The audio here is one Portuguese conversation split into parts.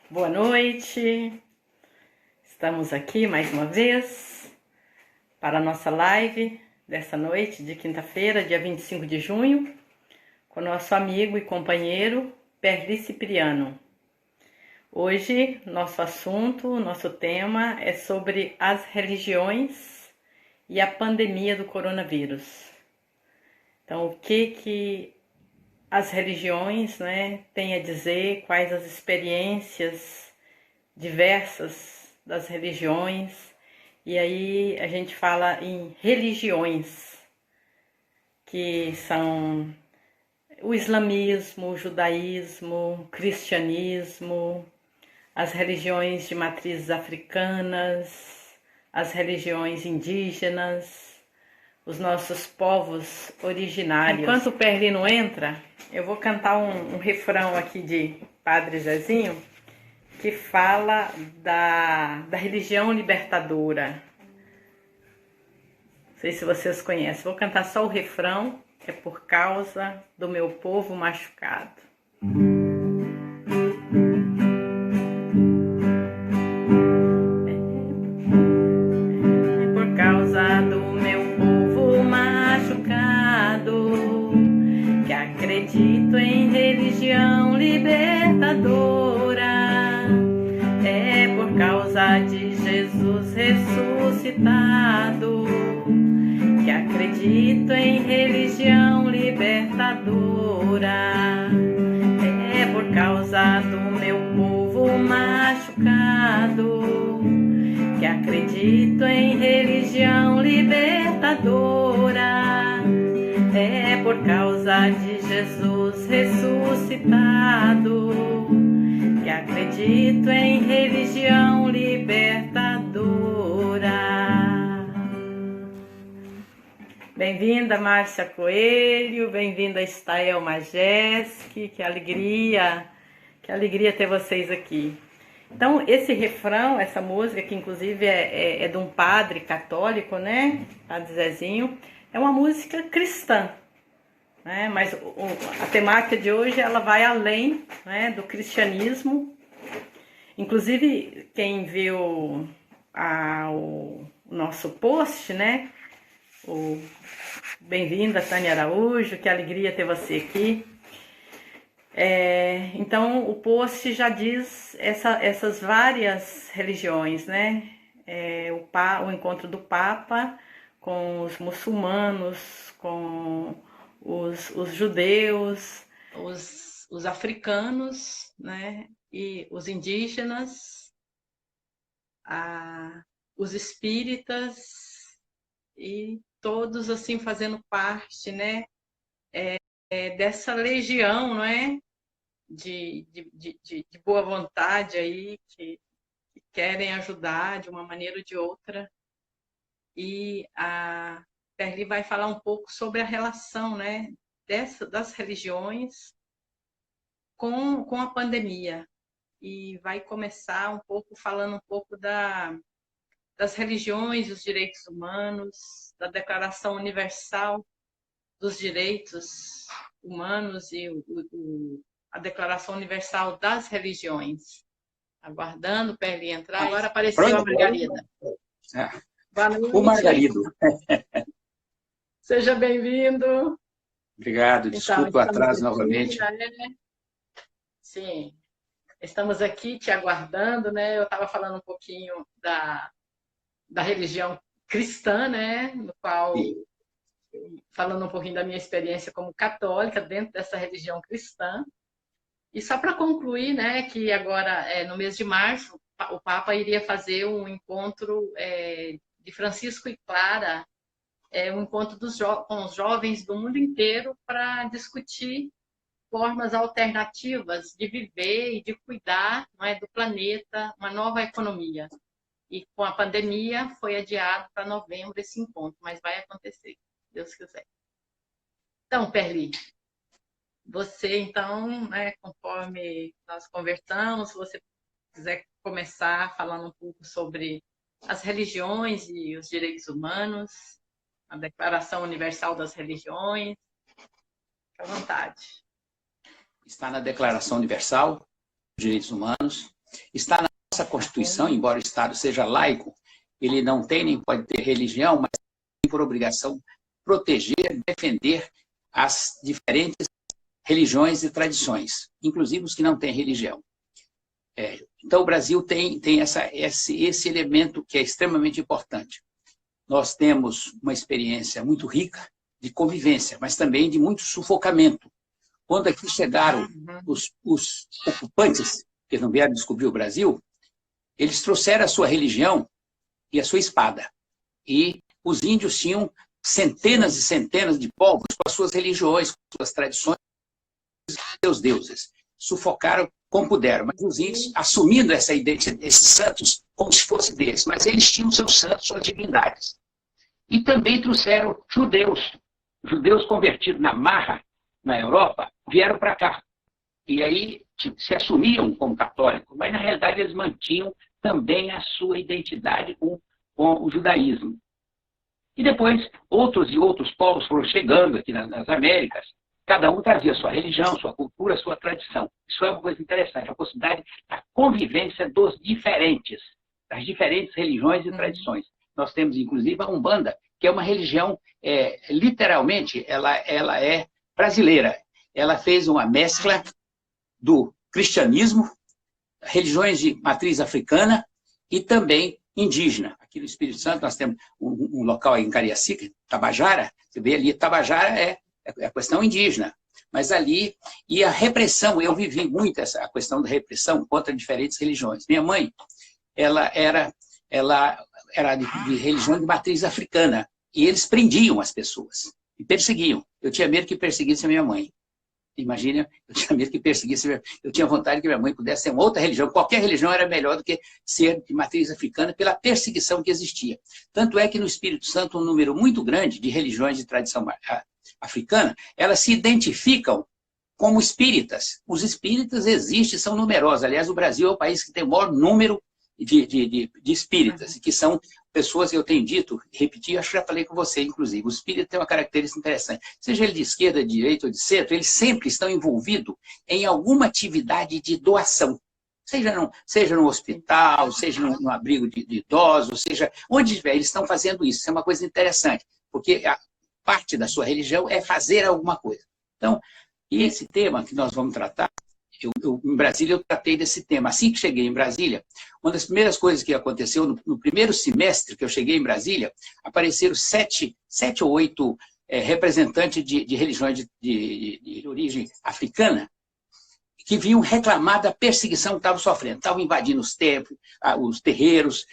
Boa noite, estamos aqui mais uma vez para a nossa live dessa noite de quinta-feira, dia 25 de junho, com nosso amigo e companheiro Perli Cipriano. Hoje, nosso tema é sobre as religiões e a pandemia do coronavírus. Então, o que as religiões, têm a dizer, quais as experiências diversas das religiões, e aí a gente fala em religiões, que são o islamismo, o judaísmo, o cristianismo, as religiões de matrizes africanas, as religiões indígenas, os nossos povos originários. Enquanto o Perli não entra, eu vou cantar um refrão aqui de Padre Zezinho, que fala da religião libertadora. Não sei se vocês conhecem, vou cantar só o refrão, é por causa do meu povo machucado. Acredito em religião libertadora, é por causa de Jesus ressuscitado, que acredito em religião libertadora, é por causa do meu povo machucado, que acredito em religião libertadora, é por causa de Jesus ressuscitado, que acredito em religião libertadora. Bem-vinda, Márcia Coelho, bem-vinda, Estael Majeski, que alegria ter vocês aqui. Então, esse refrão, essa música, que inclusive é de um padre católico, Padre Zezinho, é uma música cristã, mas a temática de hoje ela vai além, do cristianismo. Inclusive, quem viu o nosso post, bem-vinda, Tânia Araújo, que alegria ter você aqui. Então, o post já diz essas várias religiões, o encontro do Papa com os muçulmanos, com os judeus, os africanos, e os indígenas, os espíritas, e todos assim fazendo parte, dessa legião, de boa vontade aí que querem ajudar de uma maneira ou de outra. E a Perli vai falar um pouco sobre a relação, das religiões com a pandemia. E vai começar falando um pouco das religiões e os direitos humanos, da Declaração Universal dos Direitos Humanos e a Declaração Universal das Religiões. Aguardando o Perli entrar. Agora apareceu a Margarida. Boa noite. O Margarido. Seja bem-vindo. Obrigado, desculpa o atraso novamente. Sim, estamos aqui te aguardando, Eu estava falando um pouquinho da religião cristã, no qual, Sim. falando um pouquinho da minha experiência como católica dentro dessa religião cristã. E só para concluir, que agora, no mês de março, o Papa iria fazer um encontro de Francisco e Clara, um encontro com os jovens do mundo inteiro para discutir formas alternativas de viver e de cuidar, do planeta, uma nova economia. E com a pandemia foi adiado para novembro esse encontro, mas vai acontecer, se Deus quiser. Então, Perli, você então, conforme nós conversamos, se você quiser começar falando um pouco sobre as religiões e os direitos humanos, a Declaração Universal das Religiões, fique à vontade. Está na Declaração Universal direitos humanos, está na nossa Constituição, embora o Estado seja laico, ele não tem nem pode ter religião, mas tem por obrigação proteger, defender as diferentes religiões e tradições, inclusive os que não têm religião. Então, o Brasil tem esse elemento que é extremamente importante. Nós temos uma experiência muito rica de convivência, mas também de muito sufocamento. Quando aqui chegaram os ocupantes, que não vieram descobrir o Brasil, eles trouxeram a sua religião e a sua espada. E os índios tinham centenas e centenas de povos com as suas religiões, com as suas tradições, seus deuses. Sufocaram como puderam, mas os índios assumindo essa identidade, esses santos como se fosse deles, mas eles tinham seus santos, suas divindades. E também trouxeram judeus convertidos na marra, na Europa, vieram para cá. E aí se assumiam como católicos, mas na realidade eles mantinham também a sua identidade com o judaísmo. E depois outros e outros povos foram chegando aqui nas Américas, cada um trazia sua religião, sua cultura, sua tradição. Isso é uma coisa interessante, a possibilidade da convivência dos diferentes, das diferentes religiões e tradições. Nós temos, inclusive, a Umbanda, que é uma religião, literalmente, ela é brasileira. Ela fez uma mescla do cristianismo, religiões de matriz africana e também indígena. Aqui no Espírito Santo nós temos um local aí em Cariacica, Tabajara. Você vê ali, Tabajara é a questão indígena. Mas ali, e a repressão, eu vivi muito a questão da repressão contra diferentes religiões. Minha mãe, ela era de religião de matriz africana, e eles prendiam as pessoas, e perseguiam. Eu tinha medo que perseguisse a minha mãe. Imagina, eu tinha medo que perseguisse, eu tinha vontade que minha mãe pudesse ter uma outra religião. Qualquer religião era melhor do que ser de matriz africana pela perseguição que existia. Tanto é que no Espírito Santo um número muito grande de religiões de tradição africana, elas se identificam como espíritas. Os espíritas existem, são numerosos. Aliás, o Brasil é o país que tem o maior número de espíritas, que são pessoas que eu tenho dito, repetir, acho que já falei com você, inclusive. O espírita tem uma característica interessante. Seja ele de esquerda, de direita ou de centro, eles sempre estão envolvidos em alguma atividade de doação. Seja no hospital, seja num abrigo de idosos, seja onde estiver, eles estão fazendo isso. Isso é uma coisa interessante, porque a parte da sua religião é fazer alguma coisa. Então, esse tema que nós vamos tratar, em Brasília eu tratei desse tema. Assim que cheguei em Brasília, uma das primeiras coisas que aconteceu, no primeiro semestre que eu cheguei em Brasília, apareceram sete ou oito representantes de religiões de origem africana, que vinham reclamar da perseguição que estavam sofrendo. Estavam invadindo os templos, os terreiros,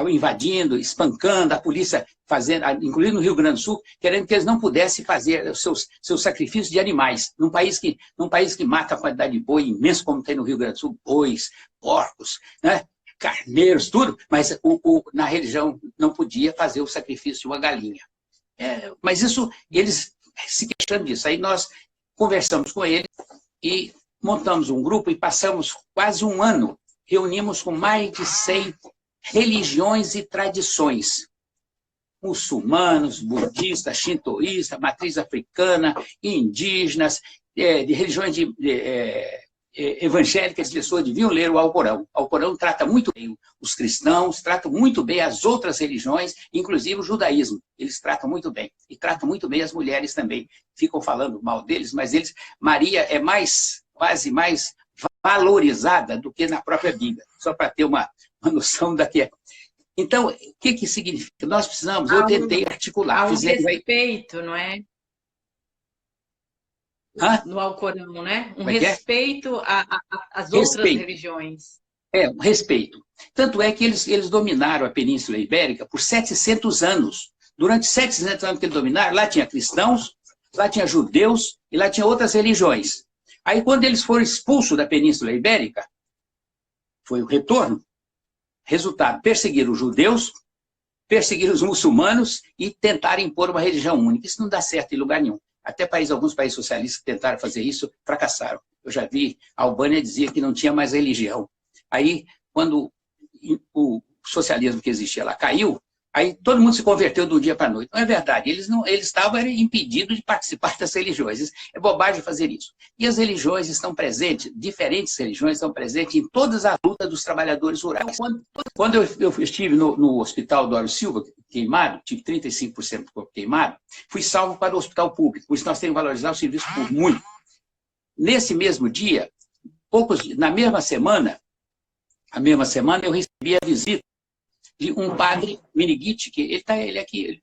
invadindo, espancando, a polícia fazendo, inclusive no Rio Grande do Sul, querendo que eles não pudessem fazer os seus sacrifícios de animais. Num país que mata a quantidade de boi imenso, como tem no Rio Grande do Sul, bois, porcos, né, carneiros, tudo, mas na religião não podia fazer o sacrifício de uma galinha. Mas isso, eles se queixando disso. Aí nós conversamos com eles e montamos um grupo e passamos quase um ano, reunimos com mais de 100 religiões e tradições, muçulmanos, budistas, shintoístas, matriz africana, indígenas, de religiões evangélicas, as pessoas deviam ler o Alcorão. O Alcorão trata muito bem os cristãos, trata muito bem as outras religiões, inclusive o judaísmo. Eles tratam muito bem. E tratam muito bem as mulheres também. Ficam falando mal deles, mas Maria é quase mais valorizada do que na própria Bíblia. Só para ter uma noção daqui. Então, o que significa? Nós precisamos, eu tentei articular. Há um respeito, não é? No Alcorão, né? Um respeito às outras religiões. Um respeito. Tanto é que eles dominaram a Península Ibérica por 700 anos. Durante 700 anos que eles dominaram, lá tinha cristãos, lá tinha judeus e lá tinha outras religiões. Aí, quando eles foram expulsos da Península Ibérica, foi o retorno. Resultado, perseguiram os judeus, perseguiram os muçulmanos e tentaram impor uma religião única. Isso não dá certo em lugar nenhum. Até alguns países socialistas que tentaram fazer isso, fracassaram. Eu já vi, a Albânia dizia que não tinha mais religião. Aí, quando o socialismo que existia lá caiu, Aí todo mundo se converteu do dia para a noite. Não é verdade, eles estavam impedidos de participar das religiões. É bobagem fazer isso. E as religiões estão presentes, diferentes religiões estão presentes em todas as lutas dos trabalhadores rurais. Quando eu estive no hospital do Aro Silva, queimado, tive 35% do corpo queimado, fui salvo para o hospital público, por isso nós temos que valorizar o serviço público muito. Nesse mesmo dia, na mesma semana eu recebi a visita de um padre Miniguite, que ele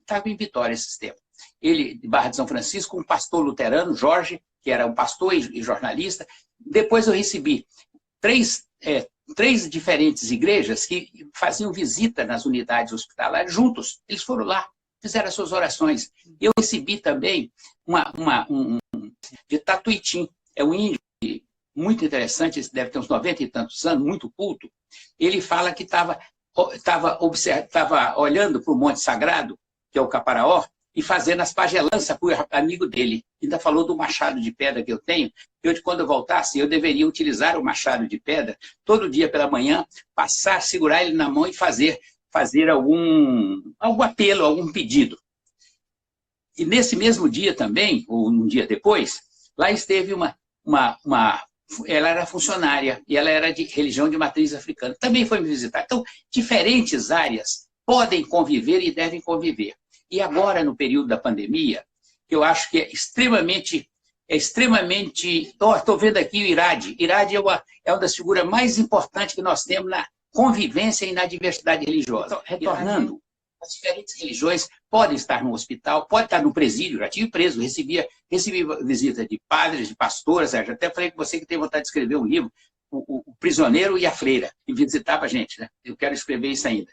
estava em Vitória esses tempos. Ele, de Barra de São Francisco, um pastor luterano, Jorge, que era um pastor e jornalista. Depois eu recebi três diferentes igrejas que faziam visita nas unidades hospitalares juntos. Eles foram lá, fizeram as suas orações. Eu recebi também de Tatuitim, é um índio muito interessante, esse deve ter uns 90 e tantos anos, muito culto. Ele fala que estava olhando para o Monte Sagrado, que é o Caparaó, e fazendo as pagelanças para o amigo dele. Ainda falou do machado de pedra que eu tenho. Quando eu voltasse, eu deveria utilizar o machado de pedra todo dia pela manhã, segurar ele na mão e fazer algum apelo, algum pedido. E nesse mesmo dia também, ou um dia depois, lá esteve ela era funcionária e ela era de religião de matriz africana. Também foi me visitar. Então, diferentes áreas podem conviver e devem conviver. E agora, no período da pandemia, eu acho que é extremamente... Estou vendo aqui o Irade. Irade é uma das figuras mais importantes que nós temos na convivência e na diversidade religiosa. Então, retornando, as diferentes religiões podem estar no hospital, podem estar no presídio. Já tive preso, recebi visita de padres, de pastoras. Já até falei com você que tem vontade de escrever um livro, o Prisioneiro e a Freira, que visitava a gente. Né? Eu quero escrever isso ainda.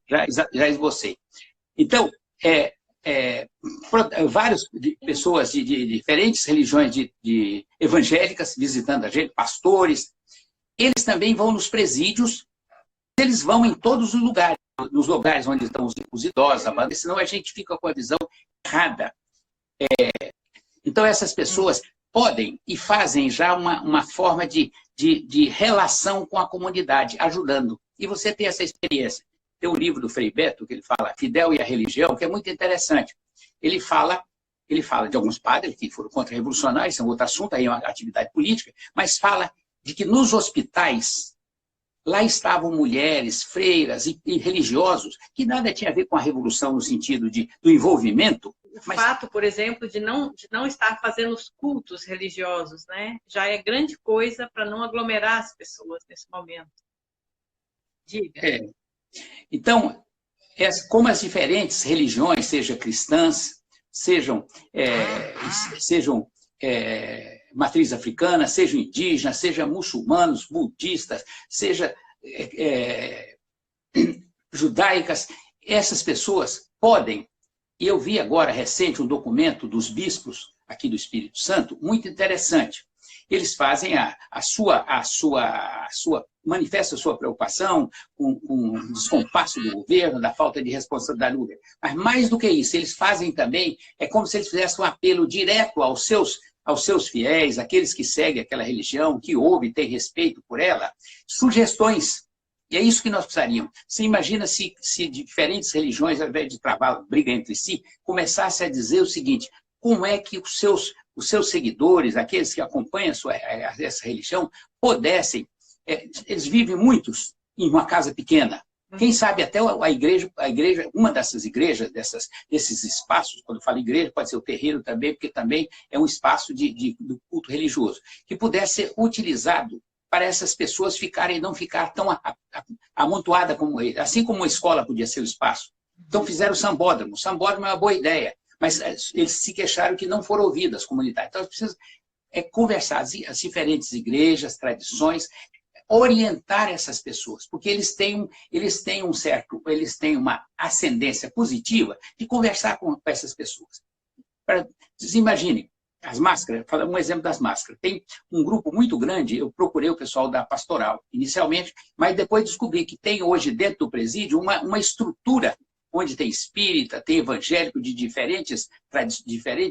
Já esbocei. Então, várias pessoas de diferentes religiões evangélicas visitando a gente, pastores, eles também vão nos presídios, eles vão em todos os lugares, nos lugares onde estão os idosos, senão a gente fica com a visão errada. Então, essas pessoas podem e fazem já uma forma de relação com a comunidade, ajudando. E você tem essa experiência. Tem um livro do Frei Beto, que ele fala Fidel e a Religião, que é muito interessante. Ele fala de alguns padres que foram contra-revolucionários, são outro assunto, aí é uma atividade política, mas fala de que nos hospitais, lá estavam mulheres, freiras e religiosos, que nada tinha a ver com a revolução no sentido do envolvimento. O fato, por exemplo, de não estar fazendo os cultos religiosos, né? Já é grande coisa para não aglomerar as pessoas nesse momento. Diga. Então, como as diferentes religiões, seja cristãs, sejam matriz africana, sejam indígenas, sejam muçulmanos, budistas, sejam judaicas, essas pessoas podem. E eu vi agora, recente, um documento dos bispos aqui do Espírito Santo, muito interessante. Eles fazem manifestam a sua preocupação com o descompasso do governo, da falta de responsabilidade do governo. Mas mais do que isso, eles fazem também, é como se eles fizessem um apelo direto aos seus fiéis, aqueles que seguem aquela religião, que ouvem e têm respeito por ela, sugestões. E é isso que nós precisaríamos. Você imagina se diferentes religiões, ao invés de travar briga entre si, começassem a dizer o seguinte: como é que os seus seguidores, aqueles que acompanham essa religião, pudessem... eles vivem muitos em uma casa pequena. Quem sabe até a igreja, uma dessas igrejas, desses espaços, quando eu falo igreja, pode ser o terreiro também, porque também é um espaço do culto religioso, que pudesse ser utilizado para essas pessoas não ficar tão amontoadas como ele. Assim como uma escola podia ser o espaço. Então fizeram o sambódromo. O sambódromo é uma boa ideia, mas eles se queixaram que não foram ouvidas as comunidades. Então, precisam conversar as diferentes igrejas, tradições, orientar essas pessoas, porque eles têm uma ascendência positiva de conversar com essas pessoas. Vocês imaginem, as máscaras, um exemplo das máscaras. Tem um grupo muito grande, eu procurei o pessoal da pastoral inicialmente, mas depois descobri que tem hoje dentro do presídio uma estrutura onde tem espírita, tem evangélico de diferentes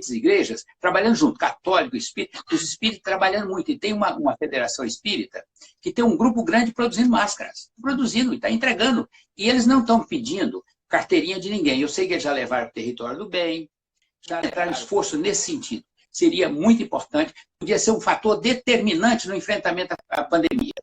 igrejas, trabalhando junto, católico, espírita, os espíritas trabalhando muito. E tem uma federação espírita que tem um grupo grande produzindo máscaras, produzindo e está entregando. E eles não estão pedindo carteirinha de ninguém. Eu sei que eles já levaram o território do bem, já entraram em esforço nesse sentido. Seria muito importante, podia ser um fator determinante no enfrentamento à pandemia.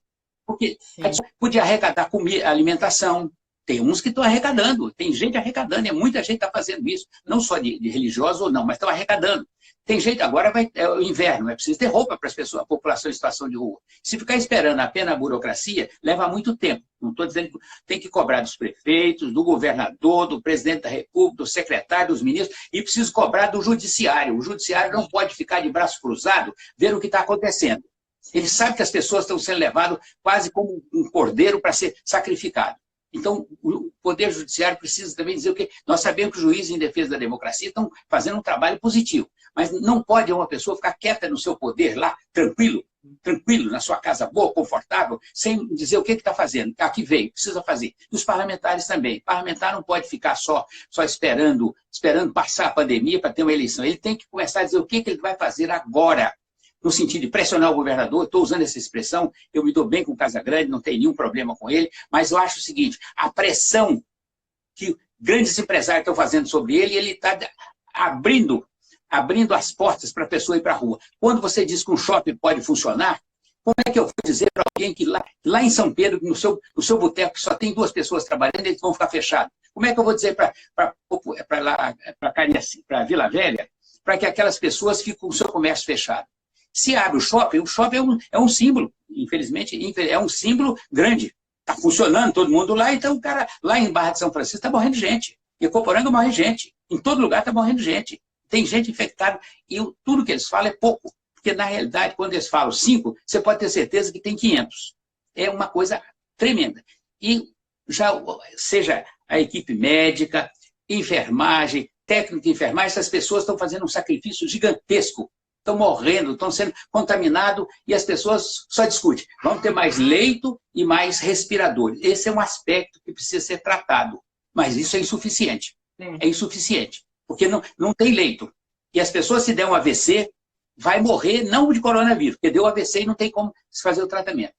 Porque a gente podia arrecadar comida, alimentação. Tem uns que estão arrecadando, tem gente arrecadando, e muita gente está fazendo isso, não só de religiosos ou não, mas estão arrecadando. Tem gente, agora é o inverno, é preciso ter roupa para as pessoas, a população em situação de rua. Se ficar esperando apenas a burocracia, leva muito tempo. Não estou dizendo que tem que cobrar dos prefeitos, do governador, do presidente da República, do secretário, dos ministros, e preciso cobrar do judiciário. O judiciário não pode ficar de braço cruzado vendo o que está acontecendo. Ele sabe que as pessoas estão sendo levadas quase como um cordeiro para ser sacrificado. Então, o Poder Judiciário precisa também dizer o quê? Nós sabemos que os juízes em defesa da democracia estão fazendo um trabalho positivo, mas não pode uma pessoa ficar quieta no seu poder lá, tranquilo, na sua casa boa, confortável, sem dizer o que está fazendo. Aqui veio, precisa fazer. E os parlamentares também. O parlamentar não pode ficar só esperando passar a pandemia para ter uma eleição. Ele tem que começar a dizer o que ele vai fazer agora, no sentido de pressionar o governador. Estou usando essa expressão, eu me dou bem com o Casagrande, não tenho nenhum problema com ele, mas eu acho o seguinte, a pressão que grandes empresários estão fazendo sobre ele, ele está abrindo as portas para a pessoa ir para a rua. Quando você diz que um shopping pode funcionar, como é que eu vou dizer para alguém que lá em São Pedro, no seu boteco, que só tem 2 pessoas trabalhando, eles vão ficar fechados? Como é que eu vou dizer para Vila Velha, para que aquelas pessoas fiquem com o seu comércio fechado? Se abre o shopping é um símbolo, infelizmente, é um símbolo grande. Está funcionando, todo mundo lá, então o cara lá em Barra de São Francisco está morrendo gente. Em Coporanga morre gente. Em todo lugar está morrendo gente. Tem gente infectada e tudo que eles falam é pouco. Porque, na realidade, quando eles falam 5, você pode ter certeza que tem 500. É uma coisa tremenda. E já seja a equipe médica, enfermagem, técnico de enfermagem, essas pessoas estão fazendo um sacrifício gigantesco. Estão morrendo, estão sendo contaminados e as pessoas só discutem. Vamos ter mais leito e mais respiradores. Esse é um aspecto que precisa ser tratado. Mas isso é insuficiente. É insuficiente. Porque não tem leito. E as pessoas, se der um AVC, vai morrer não de coronavírus, porque deu AVC e não tem como se fazer o tratamento.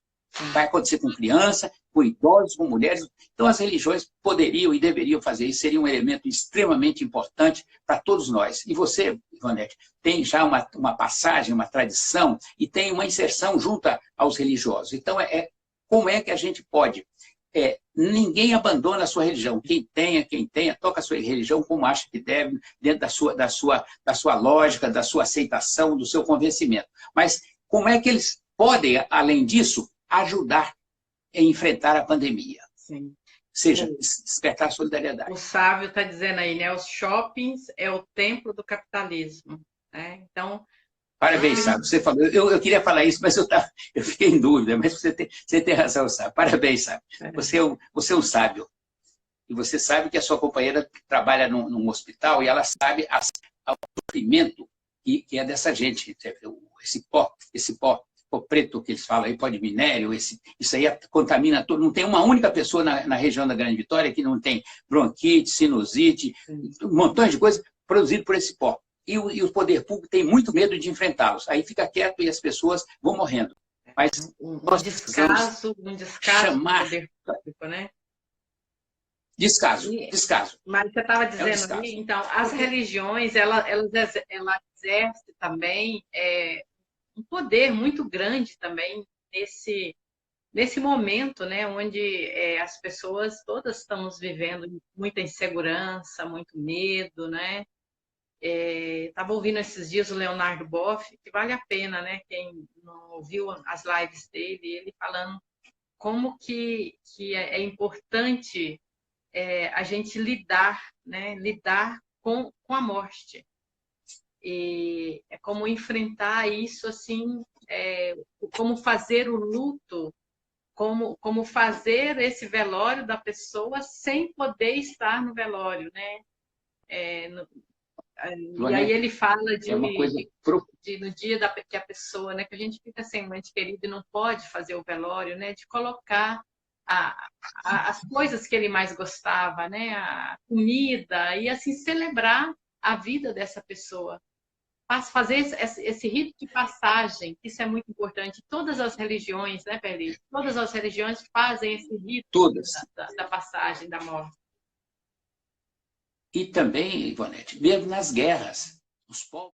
Vai acontecer com criança, com idosos, com mulheres. Então, as religiões poderiam e deveriam fazer isso. Seria um elemento extremamente importante para todos nós. E você, Ivonete, tem já uma passagem, uma tradição e tem uma inserção junto aos religiosos. Então, como é que a gente pode? Ninguém abandona a sua religião. Quem tenha, toca a sua religião como acha que deve, dentro da sua lógica, da sua aceitação, do seu convencimento. Mas como é que eles podem, além disso, ajudar a enfrentar a pandemia? Sim. Seja, despertar a solidariedade. O Sávio está dizendo aí, né? Os shoppings é o templo do capitalismo. Né? Então, parabéns, Sávio. Você falou, eu queria falar isso, mas eu fiquei em dúvida, mas você tem razão, Sávio. Parabéns, Sávio. Você é um sábio. E você sabe que a sua companheira trabalha num hospital e ela sabe o sofrimento que é dessa gente. Esse pó preto que eles falam aí, pó de minério, isso aí contamina todo. Não tem uma única pessoa na região da Grande Vitória que não tem bronquite, sinusite, um montão de coisa produzido por esse pó. E o poder público tem muito medo de enfrentá-los. Aí fica quieto e as pessoas vão morrendo. Mas um descaso chamar... do poder público, né? Descaso. Mas você estava dizendo ali, então, as religiões, ela exerce também um poder muito grande também nesse momento, né, onde as pessoas todas estamos vivendo muita insegurança, muito medo, né? Estava ouvindo esses dias o Leonardo Boff, que vale a pena, né? Quem não ouviu as lives dele, ele falando como que é importante a gente lidar, né? Lidar com a morte. E é como enfrentar isso, assim, como fazer o luto, como fazer esse velório da pessoa sem poder estar no velório, né? E aí ele fala no dia que a pessoa, né, que a gente fica sem um ente querido e não pode fazer o velório, né, de colocar as coisas que ele mais gostava, né, a comida, e assim celebrar a vida dessa pessoa. Fazer esse rito de passagem, isso é muito importante. Todas as religiões, né, Perli? Todas as religiões fazem esse rito da passagem, da morte. E também, Ivonete, mesmo nas guerras, os povos